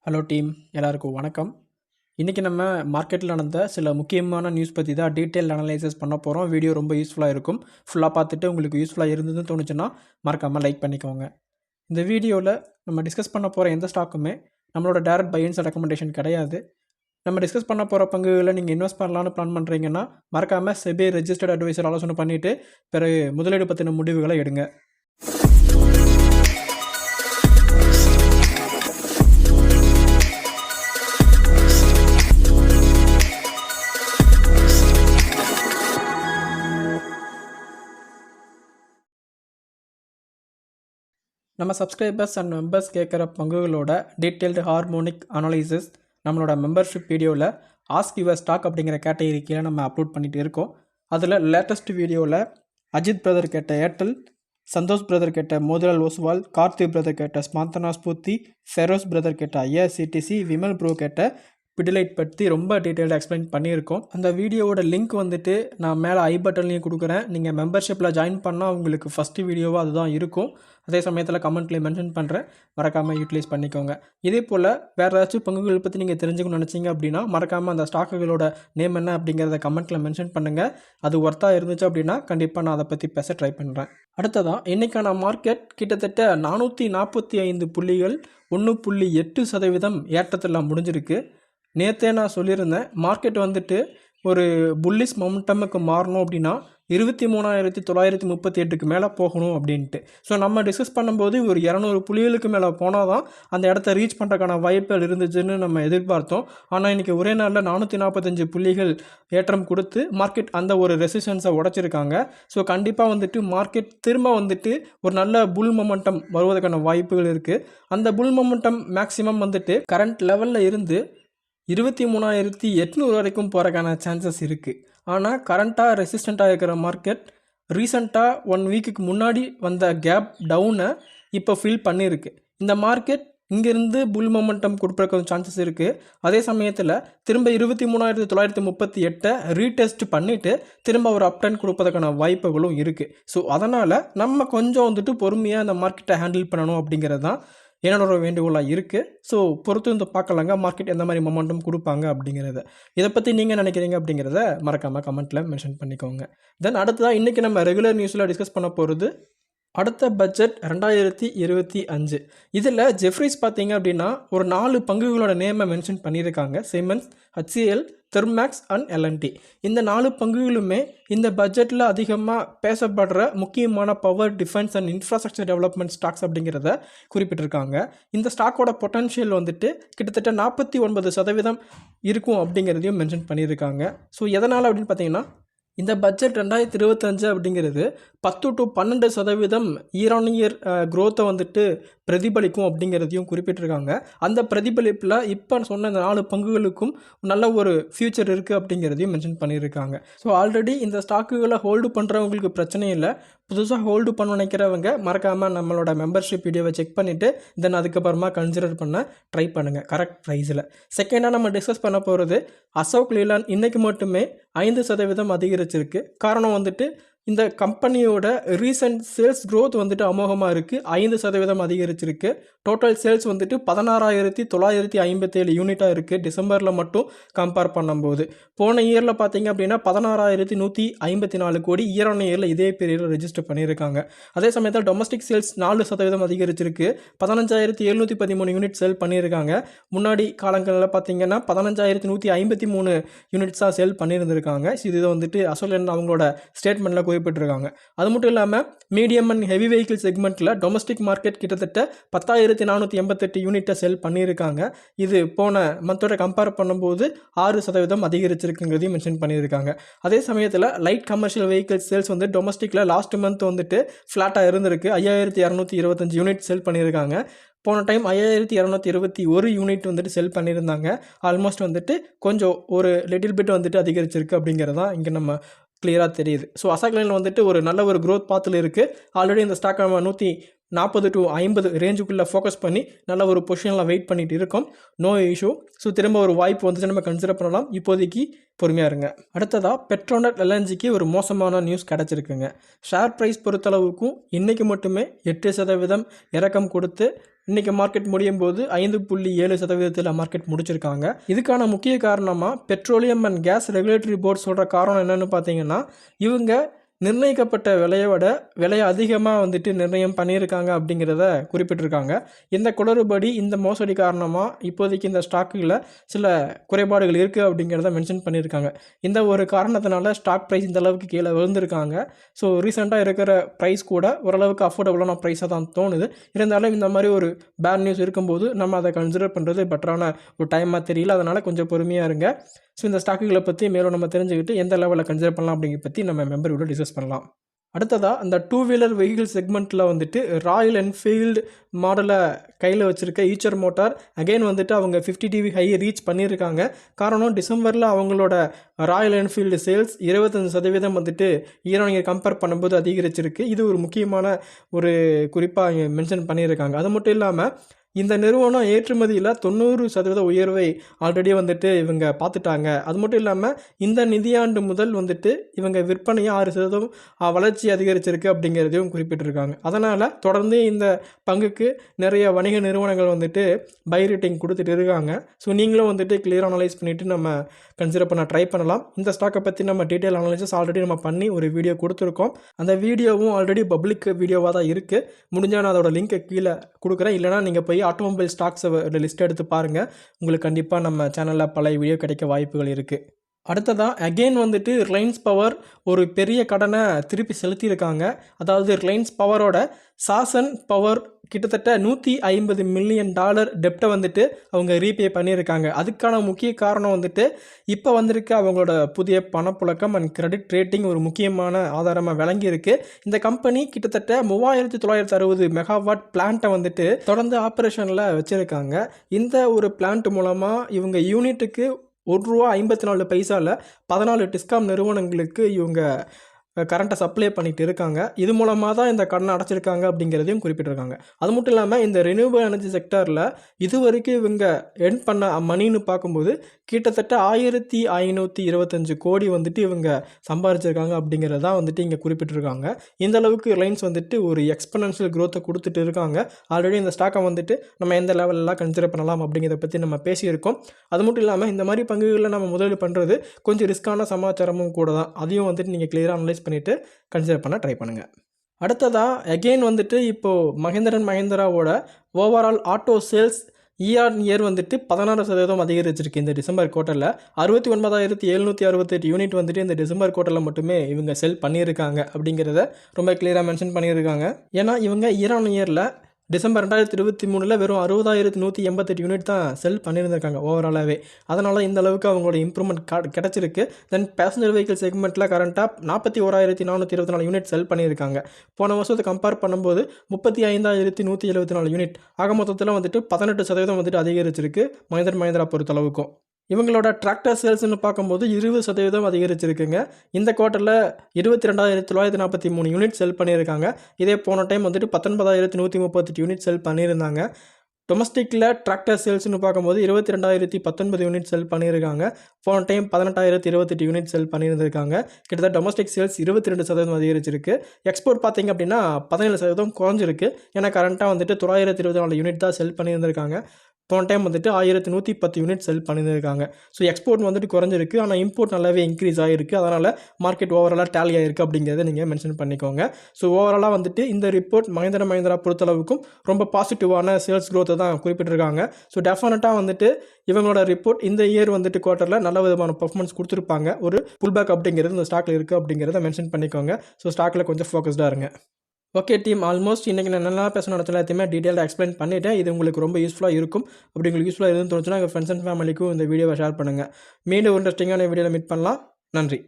Hello team, எல்லாருக்கும் வணக்கம். இன்றைக்கி நம்ம மார்க்கெட்டில் நடந்த சில முக்கியமான நியூஸ் பற்றி தான் டீட்டெயில் அனலைசஸ் பண்ண போகிறோம். வீடியோ ரொம்ப யூஸ்ஃபுல்லாக இருக்கும். ஃபுல்லாக பார்த்துட்டு உங்களுக்கு யூஸ்ஃபுல்லாக இருந்ததுன்னு தோணுச்சுன்னா மறக்காமல் லைக் பண்ணிக்கோங்க. இந்த வீடியோவில் நம்ம டிஸ்கஸ் பண்ண போகிற எந்த ஸ்டாக்குமே நம்மளோட டேரக்ட் பையன்ஸ் ரெக்கமெண்டேஷன் கிடையாது. நம்ம டிஸ்கஸ் பண்ண போகிற பங்குகளை நீங்கள் இன்வெஸ்ட் பண்ணலான்னு பிளான் பண்ணுறீங்கன்னா மறக்காமல் செபி ரெஜிஸ்டர்ட் அட்வைசர் ஆலோசனை பண்ணிவிட்டு பிறகு முதலீடு பற்றின முடிவுகளை எடுங்க. நம்ம சப்ஸ்கிரைபர்ஸ் அண்ட் மெம்பர்ஸ் கேட்குற பங்குகளோட டீட்டெயில்டு ஹார்மோனிக் அனாலிசிஸ் நம்மளோட மெம்பர்ஷிப் வீடியோவில் ஆஸ்க் யுவர் ஸ்டாக் அப்படிங்கிற கேட்டகரி கீழே நம்ம அப்லோட் பண்ணிகிட்டு இருக்கோம். அதில் லேட்டஸ்ட் வீடியோவில் அஜித் பிரதர் கேட்ட ஏர்டெல், சந்தோஷ் பிரதர் கேட்ட மோதிலால் ஓஸ்வால், கார்த்தி பிரதர் கேட்ட ஸ்மாந்தனா ஸ்பூர்த்தி, ஃபெரோஸ் பிரதர் கேட்ட ஐஆர்சிடிசி, விமல் ப்ரோ கேட்ட பிடிலைட் பற்றி ரொம்ப டீட்டெயில்டாக எக்ஸ்பிளைன் பண்ணியிருக்கோம். அந்த வீடியோவோட லிங்க் வந்துட்டு நான் மேலே ஐ பட்டன்லேயும் கொடுக்குறேன். நீங்கள் மெம்பர்ஷிப்பில் ஜாயின் பண்ணால் உங்களுக்கு ஃபஸ்ட்டு வீடியோவாக அதுதான் இருக்கும். அதே சமயத்தில் கமெண்ட்லேயே மென்ஷன் பண்ணுறேன், மறக்காமல் யூட்டிலைஸ் பண்ணிக்கோங்க. இதே போல் வேறு ஏதாச்சும் பங்குகள் பற்றி நீங்கள் தெரிஞ்சுக்கணும்னு நினச்சிங்க அப்படின்னா மறக்காமல் அந்த ஸ்டாக்குகளோட நேம் என்ன அப்படிங்கிறத கமெண்ட்டில் மென்ஷன் பண்ணுங்கள். அது ஒர்த்தாக இருந்துச்சு அப்படின்னா கண்டிப்பாக நான் அதை பற்றி பேச ட்ரை பண்ணுறேன். அடுத்ததான் இன்றைக்கான மார்க்கெட் கிட்டத்தட்ட 445 புள்ளிகள் 1.8% ஏற்றத்தில் முடிஞ்சிருக்கு. நேற்றே நான் சொல்லியிருந்தேன், மார்க்கெட் வந்துட்டு ஒரு புல்லிஷ் மொமெண்டமுக்கு மாறணும் அப்படின்னா 23,938க்கு மேலே போகணும் அப்படின்ட்டு. ஸோ நம்ம டிஸ்கஸ் பண்ணும்போது ஒரு 200 புள்ளிகளுக்கு மேலே போனால் தான் அந்த இடத்த ரீச் பண்ணுறதுக்கான வாய்ப்புகள் இருந்துச்சுன்னு நம்ம எதிர்பார்த்தோம். ஆனால் இன்றைக்கி ஒரே நாளில் 445 புள்ளிகள் ஏற்றம் கொடுத்து மார்க்கெட் அந்த ஒரு ரெசிஸ்டன்ஸை உடைச்சிருக்காங்க. ஸோ கண்டிப்பாக வந்துட்டு மார்க்கெட் திரும்ப வந்துட்டு ஒரு நல்ல புல் மொமெண்டம் வருவதற்கான வாய்ப்புகள் இருக்குது. அந்த புல் மொமெண்டம் மேக்ஸிமம் வந்துட்டு கரண்ட் லெவலில் இருந்து 23,800 வரைக்கும் போகிறக்கான சான்சஸ் இருக்குது. ஆனால் கரண்ட்டாக ரெசிஸ்டண்ட்டாக இருக்கிற மார்க்கெட் ரீசண்டாக 1 வீக்குக்கு முன்னாடி வந்த கேப் டவுனை இப்போ ஃபில் பண்ணியிருக்கு. இந்த மார்க்கெட் இங்கேருந்து புல் மொமெண்டம் கொடுப்பறதுக்கு சான்சஸ் இருக்குது. அதே சமயத்தில் திரும்ப 23,938 ரீடெஸ்ட் பண்ணிவிட்டு திரும்ப ஒரு அப்டர்ன் கொடுப்பதற்கான வாய்ப்புகளும் இருக்குது. ஸோ அதனால் நம்ம கொஞ்சம் வந்துட்டு பொறுமையாக இந்த மார்க்கெட்டை ஹேண்டில் பண்ணணும் அப்படிங்கிறது தான் என்னோட வேண்டுகோளாக இருக்குது. ஸோ பொறுத்து வந்து பார்க்கலாங்க மார்க்கெட் எந்த மாதிரி மொமெண்டம் கொடுப்பாங்க அப்படிங்கிறத. இதை பற்றி நீங்கள் நினைக்கிறீங்க அப்படிங்கிறத மறக்காமல் கமெண்ட்டில் மென்ஷன் பண்ணிக்கோங்க. தென் அடுத்ததாக இன்றைக்கி நம்ம ரெகுலர் நியூஸில் டிஸ்கஸ் பண்ண போகிறது அடுத்த பட்ஜெட் 2025. இதில் ஜெஃப்ரிஸ் பார்த்தீங்க அப்படின்னா ஒரு 4 பங்குகளோட நேமை மென்ஷன் பண்ணியிருக்காங்க. சிமென்ஸ், HCL, தெர்மேக்ஸ் அண்ட் L&T. இந்த 4 பங்குகளுமே இந்த பட்ஜெட்டில் அதிகமாக பேசப்படுற முக்கியமான power, defence and infrastructure development stocks அப்படிங்கிறத குறிப்பிட்டிருக்காங்க. இந்த ஸ்டாக்கோட பொட்டன்ஷியல் வந்துட்டு கிட்டத்தட்ட 49% இருக்கும் அப்படிங்கிறதையும் மென்ஷன் பண்ணியிருக்காங்க. ஸோ எதனால் அப்படின்னு பார்த்தீங்கன்னா இந்த பட்ஜெட் 2025 அப்படிங்கிறது 10 to 12% இயர் ஆன் இயர் க்ரோத்தை வந்துட்டு பிரதிபலிக்கும் அப்படிங்கிறதையும் குறிப்பிட்டிருக்காங்க. அந்த பிரதிபலிப்பில் இப்போ சொன்ன இந்த 4 பங்குகளுக்கும் நல்ல ஒரு ஃப்யூச்சர் இருக்குது அப்படிங்கிறதையும் மென்ஷன் பண்ணியிருக்காங்க. ஸோ ஆல்ரெடி இந்த ஸ்டாக்குகளை ஹோல்டு பண்ணுறவங்களுக்கு பிரச்சனை இல்லை. புதுசாக ஹோல்டு பண்ண நினைக்கிறவங்க மறக்காமல் நம்மளோட மெம்பர்ஷிப் வீடியோவை செக் பண்ணிவிட்டு தென் அதுக்கப்புறமா கன்சிடர் பண்ண ட்ரை பண்ணுங்கள் கரெக்ட் ப்ரைஸில். செகண்டாக நம்ம டிஸ்கஸ் பண்ண போகிறது அசோக் லேலாண்ட். இன்றைக்கு மட்டுமே 5% அதிகரிச்சிருக்கு. காரணம் வந்துட்டு இந்த கம்பெனியோட ரீசன்ட் சேல்ஸ் க்ரோத் வந்துட்டு அமோகமாக இருக்குது. 5% அதிகரிச்சிருக்கு. டோட்டல் சேல்ஸ் வந்துட்டு 16,957 யூனிட்டாக இருக்குது டிசம்பரில் மட்டும் கம்பேர் பண்ணும்போது. போன இயரில் பார்த்தீங்க அப்படின்னா 16,154 கோடி இயர் ஆன் இயரில் இதே பீரியடில் ரெஜிஸ்டர் பண்ணியிருக்காங்க. அதே சமயத்தில் டொமஸ்டிக் சேல்ஸ் 4% அதிகரிச்சிருக்கு. 15,713 யூனிட் சேல் பண்ணியிருக்காங்க. முன்னாடி காலங்களில் பார்த்தீங்கன்னா 15,153 யூனிட்ஸாக சேல் பண்ணியிருந்திருக்காங்க. இது வந்துட்டு அசோக் அவங்களோட ஸ்டேட்மெண்ட்டில் குறிப்பிட்டிருக்காங்க. அது மட்டும் இல்லாமல் மீடியம் அண்ட் ஹெவி வெஹிக்கிள் செக்மெண்ட்டில் டொமஸ்டிக் மார்க்கெட் கிட்டத்தட்ட 10,488 யூனிட்டை செல் பண்ணியிருக்காங்க. இது போன மந்தோட கம்பேர் பண்ணும்போது 6% அதிகரிச்சிருக்குங்கிறதையும் மென்ஷன் பண்ணியிருக்காங்க. அதே சமயத்தில் லைட் கமர்ஷியல் வெஹிக்கிள் சேல்ஸ் வந்து டொமஸ்டிக்கில் லாஸ்ட் மந்த் வந்துட்டு ஃப்ளாட்டாக இருந்திருக்கு. 5,225 யூனிட் செல் பண்ணியிருக்காங்க. போன டைம் 5,221 யூனிட் வந்துட்டு செல் பண்ணியிருந்தாங்க. ஆல்மோஸ்ட் வந்துட்டு கொஞ்சம் ஒரு லிட்டில் பிட் வந்துட்டு அதிகரிச்சிருக்கு அப்படிங்கிறது தான் இங்கே நம்ம கிளியராக தெரியுது. ஸோ அசோக் லேலண்ட் வந்துட்டு ஒரு நல்ல ஒரு க்ரோத் பாத்தில் இருக்குது. ஆல்ரெடி இந்த ஸ்டாக் நம்ம 140 to 50 ரேஞ்சுக்குள்ளே ஃபோக்கஸ் பண்ணி நல்ல ஒரு பொசிஷனில் வெயிட் பண்ணிட்டு இருக்கோம். No issue. ஸோ திரும்ப ஒரு வாய்ப்பு வந்துட்டு நம்ம கன்சிடர் பண்ணலாம். இப்போதைக்கு பொறுமையாக இருங்க. அடுத்ததாக பெட்ரோநெட் LNGக்கு ஒரு மோசமான நியூஸ் கிடச்சிருக்குங்க. ஷேர் ப்ரைஸ் பொறுத்தளவுக்கும் இன்றைக்கி மட்டுமே 8% இறக்கம் கொடுத்து இன்றைக்கி மார்க்கெட் முடியும் போது 5.7% மார்க்கெட் முடிச்சிருக்காங்க. இதுக்கான முக்கிய காரணமாக petroleum and gas regulatory board சொல்கிற காரணம் என்னென்னு பார்த்தீங்கன்னா, இவங்க நிர்ணயிக்கப்பட்ட விலையை அதிகமாக வந்துட்டு நிர்ணயம் பண்ணியிருக்காங்க அப்படிங்கிறத குறிப்பிட்டிருக்காங்க. இந்த குளறுபடி, இந்த மோசடி காரணமாக இப்போதைக்கு இந்த ஸ்டாக்குகளில் சில குறைபாடுகள் இருக்குது அப்படிங்கிறத மென்ஷன் பண்ணியிருக்காங்க. இந்த ஒரு காரணத்தினால ஸ்டாக் ப்ரைஸ் இந்த அளவுக்கு கீழே விழுந்திருக்காங்க. ஸோ ரீசெண்டாக இருக்கிற ப்ரைஸ் கூட ஓரளவுக்கு அஃபோர்டபுளான ப்ரைஸாக தான் தோணுது. இருந்தாலும் இந்த மாதிரி ஒரு பேட் நியூஸ் இருக்கும்போது நம்ம அதை கன்சிடர் பண்ணுறது பெட்டரான ஒரு டைமாக தெரியல. அதனால் கொஞ்சம் பொறுமையாக இருங்க. ஸோ இந்த ஸ்டாக்குகளை பற்றி மேலும் நம்ம தெரிஞ்சுக்கிட்டு எந்த லெவலில் கன்சிடர் பண்ணலாம் அப்படிங்கிறத பற்றி நம்ம மெம்பரோட டிஸ்கஸ் பண்ணலாம். அடுத்ததாக அந்த 2 வீலர் வெஹிக்கிள் செக்மெண்ட்டில் வந்துட்டு ராயல் என்ஃபீல்டு மாடலை கையில் வச்சுருக்க ஈச்சர் மோட்டார் அகெயின் வந்துட்டு அவங்க 50 டிவி ஹை ரீச் பண்ணியிருக்காங்க. காரணம், டிசம்பரில் அவங்களோட ராயல் என்ஃபீல்டு சேல்ஸ் 25% வந்துட்டு இயர் கம்பேர் பண்ணும்போது அதிகரிச்சிருக்கு. இது ஒரு முக்கியமான ஒரு குறிப்பாக மென்ஷன் பண்ணியிருக்காங்க. அது மட்டும் இல்லாமல் இந்த நிறுவனம் ஏற்றுமதியில் 90% உயர்வை ஆல்ரெடி வந்துட்டு இவங்க பார்த்துட்டாங்க. அது மட்டும் இல்லாமல் இந்த நிதியாண்டு முதல் வந்துட்டு இவங்க விற்பனையை 6% வளர்ச்சி அதிகரிச்சிருக்கு அப்படிங்கிறதையும் குறிப்பிட்டிருக்காங்க. அதனால் தொடர்ந்து இந்த பங்குக்கு நிறைய வணிக நிறுவனங்கள் வந்துட்டு பை ரேட்டிங் கொடுத்துட்டு இருக்காங்க. ஸோ நீங்களும் வந்துட்டு கிளியர் அனலைஸ் பண்ணிவிட்டு நம்ம கன்சிடர் பண்ண ட்ரை பண்ணலாம். இந்த ஸ்டாக்கை பற்றி நம்ம டீட்டெயில் அனலைசஸ் ஆல்ரெடி நம்ம பண்ணி ஒரு வீடியோ கொடுத்துருக்கோம். அந்த வீடியோவும் ஆல்ரெடி பப்ளிக் வீடியோவாக தான் இருக்குது. முடிஞ்சால் நான் அதோட லிங்க்கை கீழே கொடுக்குறேன். இல்லைனா நீங்கள் போய் ஆட்டோமொபைல் ஸ்டாக்ஸை லிஸ்ட் எடுத்து பாருங்கள். உங்களுக்கு கண்டிப்பாக நம்ம சேனலில் பழைய வீடியோ கிடைக்க வாய்ப்புகள் இருக்குது. அடுத்ததாக அகெயின் வந்துட்டு ரிலையன்ஸ் பவர் ஒரு பெரிய கடனை திருப்பி செலுத்தியிருக்காங்க. அதாவது ரிலையன்ஸ் பவரோட சாசன் பவர் கிட்டத்தட்ட $150 மில்லியன் டெப்டை வந்துட்டு அவங்க ரீபே பண்ணியிருக்காங்க. அதுக்கான முக்கிய காரணம் வந்துட்டு இப்போ வந்திருக்க அவங்களோட புதிய பணப்புழக்கம் அண்ட் கிரெடிட் ரேட்டிங் ஒரு முக்கியமான ஆதாரமாக விளங்கியிருக்கு. இந்த கம்பெனி கிட்டத்தட்ட 3960 மெகாவாட் பிளான்ட்டை வந்துட்டு தொடர்ந்து ஆப்ரேஷனில் வச்சுருக்காங்க. இந்த ஒரு பிளான்ட் மூலமாக இவங்க யூனிட்டுக்கு ₹1.54 14 டிஸ்காம் நிறுவனங்களுக்கு இவங்க கரண்ட்டை சப்ளை பண்ணிகிட்டு இருக்காங்க. இது மூலமாக தான் இந்த கடனை அடைச்சிருக்காங்க அப்படிங்கிறதையும் குறிப்பிட்டிருக்காங்க. அது மட்டும் இல்லாமல் இந்த ரினியூவபிள் எனர்ஜி செக்டரில் இது வரைக்கும் இவங்க எர்ன் பண்ண மணின்னு பார்க்கும்போது கிட்டத்தட்ட 1525 கோடி வந்துட்டு இவங்க சம்பாதிச்சிருக்காங்க அப்படிங்கிறதான் வந்துட்டு இங்கே குறிப்பிட்டிருக்காங்க. இந்த அளவுக்கு ரிலையன்ஸ் வந்துட்டு ஒரு எக்ஸ்பனன்ஷியல் க்ரோத்தை கொடுத்துட்டு இருக்காங்க. ஆல்ரெடி இந்த ஸ்டாக்கை வந்துட்டு நம்ம எந்த லெவலெலாம் கன்சிடர் பண்ணலாம் அப்படிங்கிறத பற்றி நம்ம பேசியிருக்கோம். அது மட்டும் இல்லாமல் இந்த மாதிரி பங்குகளில் நம்ம முதலீடு பண்ணுறது கொஞ்சம் ரிஸ்க்கான சமாச்சாரமும் கூட தான். அதையும் வந்துட்டு நீங்கள் கிளியராக அனலைஸ் பண்ணிவிட்டு கன்சிடர் பண்ண ட்ரை பண்ணுங்கள். அடுத்ததாக அகெயின் வந்துட்டு இப்போது மஹிந்திரா அண்ட் மஹிந்திராவோட ஓவரால் ஆட்டோ சேல்ஸ் இயர் வந்துட்டு 16% அதிகரிச்சிருக்கு. இந்த டிசம்பர் குவார்ட்டரில் 69,768 யூனிட் வந்துட்டு இந்த டிசம்பர் குவார்ட்டரில் மட்டுமே இவங்க செல் பண்ணியிருக்காங்க அப்படிங்கிறத ரொம்ப கிளியராக மென்ஷன் பண்ணியிருக்காங்க. ஏன்னா இவங்க இயரில் டிசம்பர் 2023 வெறும் 60,188 யூனிட் தான் செல் பண்ணியிருந்திருக்காங்க ஓவராலாகவே. அதனால் இந்த அளவுக்கு அவங்களோட இம்ப்ரூவ்மெண்ட் கிடச்சிருக்கு. தென் பேசஞ்சர் வெஹிக்கிள் செக்மெண்ட்டில் கரண்ட்டாக 41,424 யூனிட் செல் பண்ணியிருக்காங்க. போன வருஷத்தை கம்பேர் பண்ணும்போது 35,174 யூனிட் ஆக மொத்தத்தில் வந்துட்டு 18% வந்துட்டு அதிகரிச்சிருக்கு மஹிந்திரா பொறுத்தளவுக்கும். இவங்களோட டிராக்டர் சேல்ஸ்னு பார்க்கும்போது 20% அதிகரிச்சிருக்குங்க. இந்த குவார்ட்டரில் 22,943 யூனிட் செல் பண்ணியிருக்காங்க. இதே போன டைம் வந்துட்டு 19,138 யூனிட் செல் பண்ணியிருந்தாங்க. டொமஸ்டிக்கில் டிராக்டர் சேல்ஸ்னு பார்க்கும்போது 22,019 யூனிட் செல் பண்ணியிருக்காங்க. போன டைம் 18,028 யூனிட் செல் பண்ணியிருந்திருக்காங்க. கிட்டத்தட்ட டொமஸ்டிக் சேல்ஸ் 22% அதிகரிச்சிருக்கு. எக்ஸ்போர்ட் பார்த்திங்க அப்படின்னா 17% குறைஞ்சிருக்கு. ஏன்னா கரண்ட்டாக வந்துட்டு 924 யூனிட் தான் செல் பண்ணியிருந்திருக்காங்க. போன டைம் வந்துட்டு 1110 யூனிட் செல் பண்ணியிருக்காங்க. ஸோ எக்ஸ்போர்ட் வந்துட்டு குறைஞ்சிருக்கு. ஆனால் இம்போர்ட் நல்லாவே இன்க்ரீஸ் ஆகிருக்கு. அதனால் மார்க்கெட் ஓவராலாக டேலி ஆகிருக்கு அப்படிங்கிறத நீங்கள் மென்ஷன் பண்ணிக்கோங்க. ஸோ ஓவராலாக வந்துட்டு இந்த ரிப்போர்ட் மஹிந்திரா பொறுத்தளவுக்கும் ரொம்ப பாசிட்டிவான சேல்ஸ் க்ரோத்தை தான் குறிப்பிட்டிருக்காங்க. ஸோ டெஃபினட்டாக வந்துட்டு இவங்களோட ரிப்போர்ட் இந்த இயர் வந்துட்டு குவார்ட்டரில் நல்ல விதமான பர்ஃபார்மன்ஸ் கொடுத்துருப்பாங்க. ஒரு புல்பேக் அப்படிங்கிறது இந்த ஸ்டாக்கில் இருக்குது அப்படிங்கிறத மென்ஷன் பண்ணிக்கோங்க. ஸோ ஸ்டாக்கில் கொஞ்சம் ஃபோக்கஸ்டாக இருங்க. ஓகே டீம், ஆல்மோஸ்ட் இன்றைக்கி நான் நல்லா பேசணும் இடத்துல எல்லாத்தையுமே டீட்டெயிலாக எக்ஸ்பிளைன் பண்ணிவிட்டேன். இது உங்களுக்கு ரொம்ப யூஸ்ஃபுல்லாக இருக்கும். அப்படி உங்களுக்கு யூஸ்ஃபுல்லாக இருக்குன்னு தோணுச்சுன்னா உங்கள் ஃப்ரெண்ட்ஸ் அண்ட் ஃபேமிலிக்கும் இந்த வீடியோவை ஷேர் பண்ணுங்கள். மீண்டும் இன்ட்ரெஸ்டிங்கான வீடியோவில் மீட் பண்ணலாம். நன்றி.